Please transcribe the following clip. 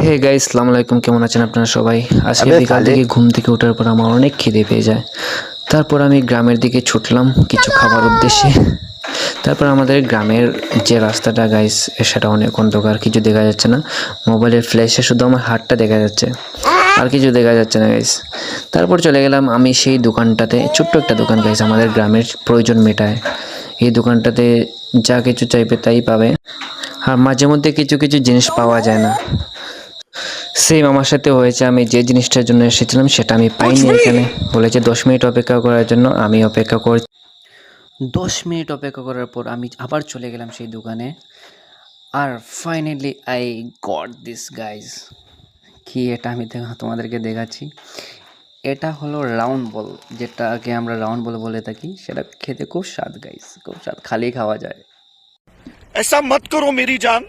Hey guys, আসসালামু আলাইকুম। কেমন আছেন আপনারা সবাই? আজকে বিকাল থেকে ঘুম থেকে ওঠার পর আমার অনেক খিদে পেয়ে যায়। তারপর আমি গ্রামের দিকে ছুটলাম কিছু খাবার উদ্দেশ্যে। তারপর আমাদের গ্রামের যে রাস্তাটা গাইস, সেটা অনেক অন্ধকার, কিছু দেখা যাচ্ছে না। মোবাইলের ফ্ল্যাশে শুধু আমার হাতটা দেখা যাচ্ছে, আর কিছু দেখা যাচ্ছে না গাইস। তারপর চলে গেলাম আমি সেই দোকানটাতে, ছোট্ট একটা দোকান গাইস, আমাদের গ্রামের প্রয়োজন মেটায়। এই দোকানটাতে যা কিছু চাইবে তাই পাবে, আর মাঝে মধ্যে কিছু কিছু জিনিস পাওয়া যায় না। সেম আমার সাথে হয়েছে, আমি যে জিনিসটার জন্য এসেছিলাম সেটা আমি পাইনি এখানে। বলেছে 10 মিনিট অপেক্ষা করার জন্য, আমি অপেক্ষা কর 10 মিনিট অপেক্ষা করার পর আমি আবার চলে গেলাম সেই দোকানে। আর finally I got this guys. কি এটা আমি তোমাদেরকে দেখাচ্ছি। এটা হলো রাউন্ড বল, যেটাকে আমরা রাউন্ড বল বলে থাকি। সেটা খেতে খুব স্বাদ গাইজ, খুব স্বাদ, খালি খাওয়া যায়। ऐसा मत करो मेरी जान।